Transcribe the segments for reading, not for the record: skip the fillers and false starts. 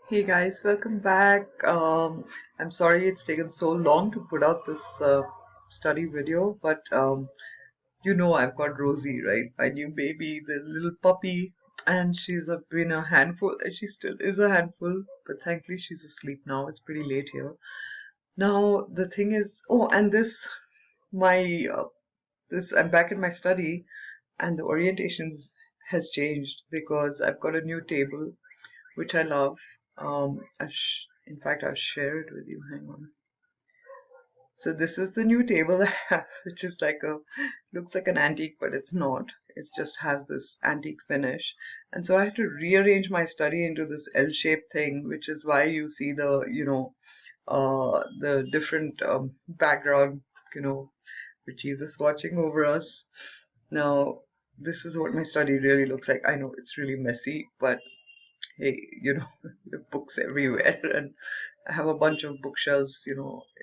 Hey guys, welcome back. I'm sorry it's taken so long to put out this study video, but I've got Rosie, right? My new baby, the little puppy, and been a handful. And she still is a handful, but thankfully she's asleep now. It's pretty late here. Now the thing is, and my this I'm back in my study, and the orientations has changed because I've got a new table which I love. In fact, I'll share it with you. Hang on. So this is the new table I have, which is looks like an antique, but it's not. It just has this antique finish. And so I had to rearrange my study into this L-shaped thing, which is why you see the different background, with Jesus watching over us. Now, this is what my study really looks like. I know it's really messy, but hey, the books everywhere, and I have a bunch of bookshelves,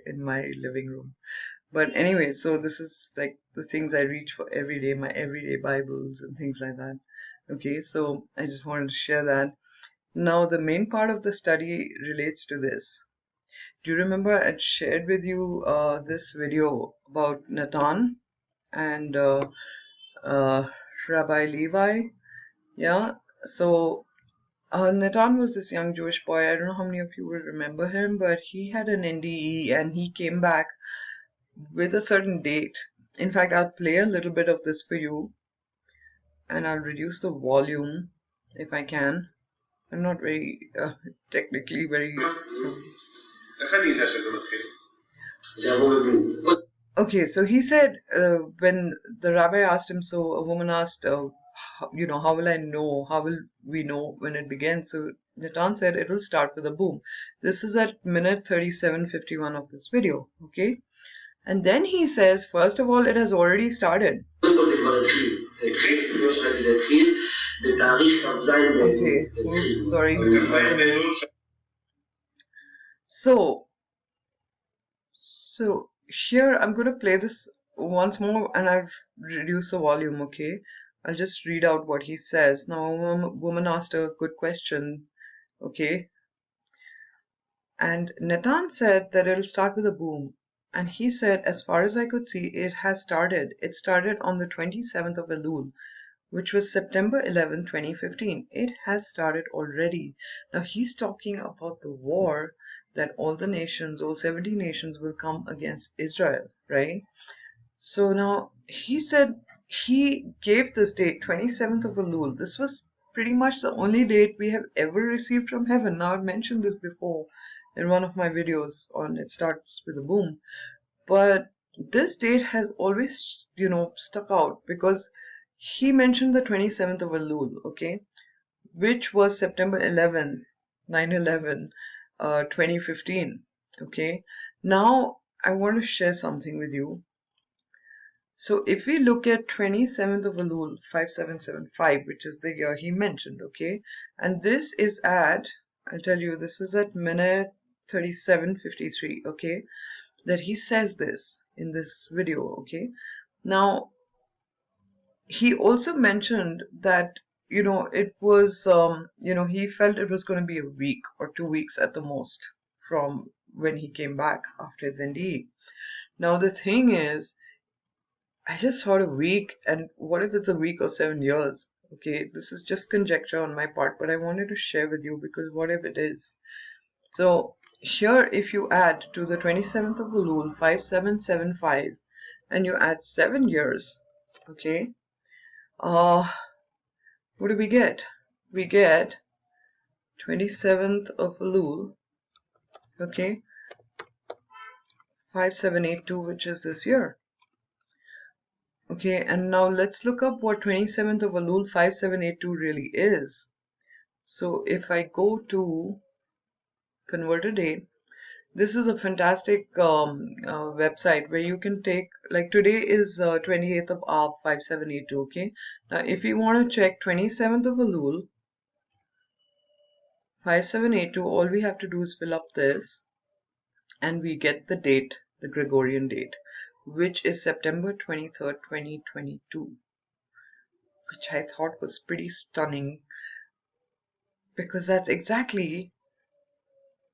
in my living room. But anyway, so this is like the things I reach for every day, my everyday Bibles and things like that. Okay, so I just wanted to share that. Now, the main part of the study relates to this. Do you remember I shared with you this video about Natan and uh, Rabbi Levi? Yeah, so Natan was this young Jewish boy. I don't know how many of you will remember him, but he had an NDE and he came back with a certain date. In fact, I'll play a little bit of this for you and I'll reduce the volume if I can. I'm not very technically very. Okay, so he said when the rabbi asked him, so a woman asked, how will I know? How will we know when it begins? So Natan said it will start with a boom. This is at minute 37:51 of this video, okay? And then he says, first of all, it has already started. Okay, oops, sorry. So here I'm going to play this once more and I've reduced the volume, okay? I'll just read out what he says. Now, a woman asked a good question, okay? And Natan said that it'll start with a boom. And he said, as far as I could see, it has started. It started on the 27th of Elul, which was September 11, 2015. It has started already. Now he's talking about the war that all 70 nations will come against Israel, right? So now he said he gave this date, 27th of Elul. This was pretty much the only date we have ever received from heaven. Now I've mentioned this before in one of my videos on It Starts with a Boom. But this date has always, stuck out because he mentioned the 27th of Elul, okay, which was September 11, 9/11, 2015, okay. Now I want to share something with you. So if we look at 27th of Elul 5775, which is the year he mentioned, okay, and this is at, I'll tell you, this is at minute 37:53, okay, that he says this in this video, okay. Now he also mentioned that it was he felt it was going to be a week or 2 weeks at the most from when he came back after his NDE. Now the thing is, I just thought a week, and what if it's a week or 7 years? Okay, this is just conjecture on my part, but I wanted to share with you because what if it is? So here, if you add to the 27th of Elul 5775 and you add 7 years, okay, what do we get? We get 27th of Elul, okay, 5782, which is this year. Okay, and now let's look up what 27th of Elul 5782 really is. So if I go to convert a date, this is a fantastic website where you can take, like today is 28th of Av 5782, okay. Now if you want to check 27th of Elul 5782, all we have to do is fill up this and we get the date, the Gregorian date, which is September 23rd, 2022, which I thought was pretty stunning because that's exactly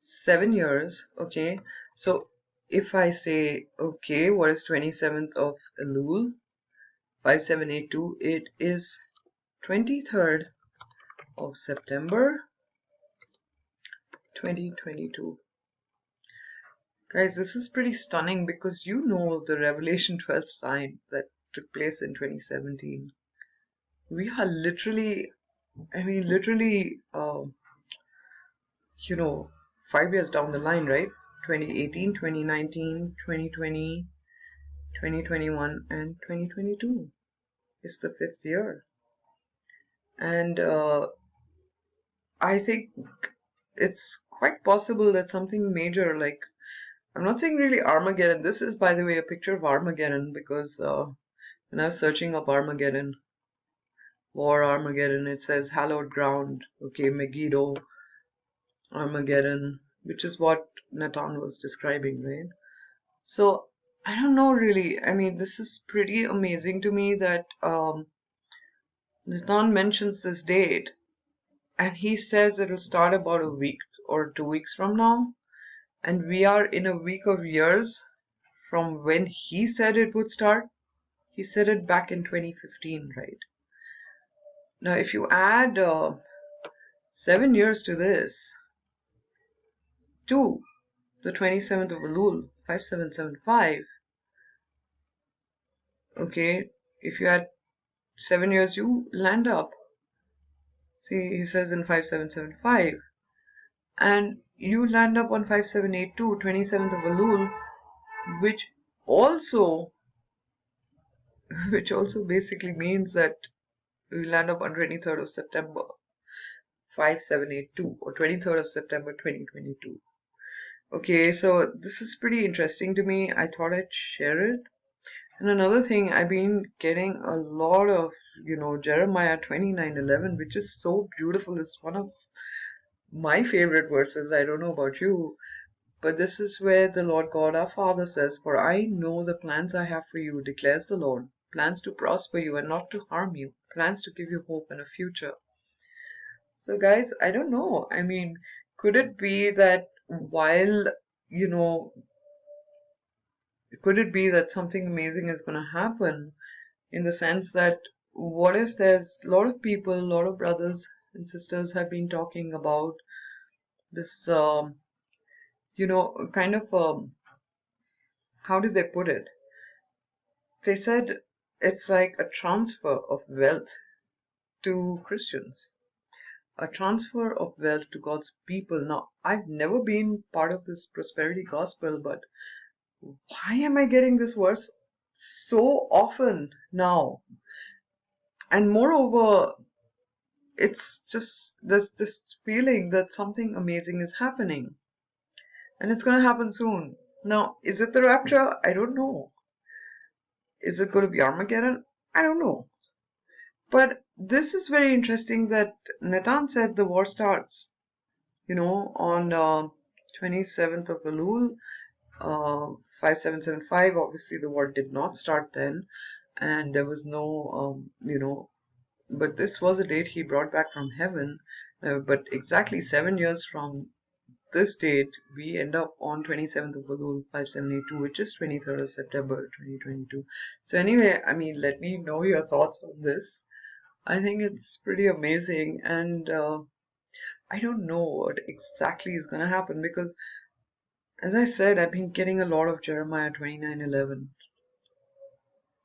7 years, okay? So if I say, okay, what is 27th of Elul? 5782, it is 23rd of September 2022. Guys, this is pretty stunning because you know the Revelation 12 sign that took place in 2017. We are literally, I mean, literally, 5 years down the line, right? 2018, 2019, 2020, 2021, and 2022 is the 5th year. And I think it's quite possible that something major, like, I'm not saying really Armageddon. This is, by the way, a picture of Armageddon because when I was searching up Armageddon, War Armageddon, it says hallowed ground, okay, Megiddo, Armageddon, which is what Natan was describing, right? So I don't know really. I mean, this is pretty amazing to me that Natan mentions this date and he says it'll start about a week or 2 weeks from now. And we are in a week of years from when he said it would start. He said it back in 2015, right? Now, if you add 7 years to this, to the 27th of Elul, 5775, okay, if you add 7 years, you land up. See, he says in 5775, and you land up on 5782, 27th of Elul, which also basically means that we land up on 23rd of September 5782 or 23rd of September 2022. Okay, so this is pretty interesting to me. I thought I'd share it. And another thing, I've been getting a lot of, Jeremiah 29:11, which is so beautiful. It's one of my favorite verses. I don't know about you, but this is where the Lord God our Father says, "For I know the plans I have for you, declares the Lord, plans to prosper you and not to harm you, plans to give you hope and a future." So, guys, I don't know. I mean, could it be that you know, could it be that something amazing is going to happen in the sense that what if there's a lot of people, a lot of brothers and sisters have been talking about this, kind of, how did they put it? They said it's like a transfer of wealth to Christians. A transfer of wealth to God's people. Now, I've never been part of this prosperity gospel, but why am I getting this verse so often now? And moreover, it's just this feeling that something amazing is happening. And it's going to happen soon. Now, is it the rapture? I don't know. Is it going to be Armageddon? I don't know. But this is very interesting that Natan said the war starts, on 27th of Elul, 5775. Obviously, the war did not start then, and there was no, but this was a date he brought back from heaven. But exactly 7 years from this date, we end up on 27th of Elul 5782, which is 23rd of September 2022. So anyway, I mean, let me know your thoughts on this. I think it's pretty amazing, and I don't know what exactly is going to happen because, as I said, I've been getting a lot of Jeremiah 29:11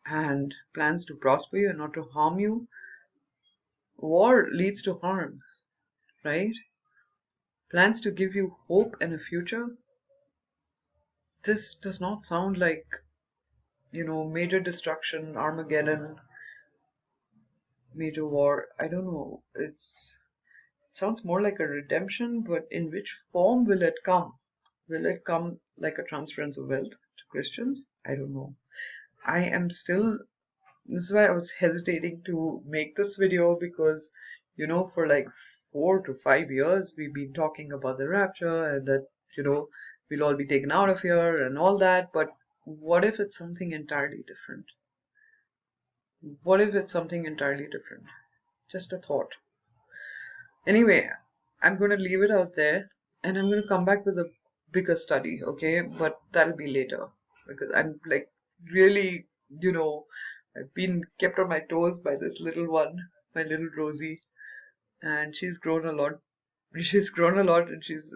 and plans to prosper you and not to harm you. War leads to harm, right? Plans to give you hope and a future. This does not sound like, major destruction, Armageddon, major war. I don't know. It sounds more like a redemption, but in which form will it come? Will it come like a transference of wealth to Christians? I don't know. I am still, this is why I was hesitating to make this video because, for like 4 to 5 years, we've been talking about the rapture and that, we'll all be taken out of here and all that. But what if it's something entirely different? What if it's something entirely different? Just a thought. Anyway, I'm going to leave it out there and I'm going to come back with a bigger study, okay? But that'll be later because I'm like really, you know, I've been kept on my toes by this little one, my little Rosie, and she's grown a lot. She's grown a lot, and she's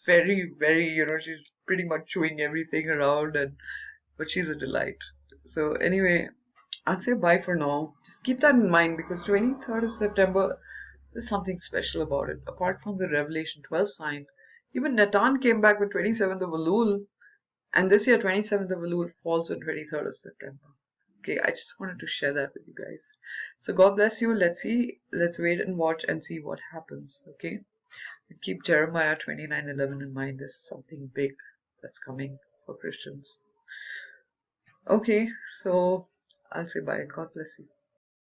very, very, she's pretty much chewing everything around, and but she's a delight. So anyway, I'll say bye for now. Just keep that in mind because 23rd of September, there's something special about it. Apart from the Revelation 12 sign, even Natan came back with 27th of Elul, and this year 27th of Elul falls on 23rd of September. Okay, I just wanted to share that with you guys. So God bless you. Let's see. Let's wait and watch and see what happens. Okay. And keep Jeremiah 29:11 in mind. There's something big that's coming for Christians. Okay, so I'll say bye. God bless you.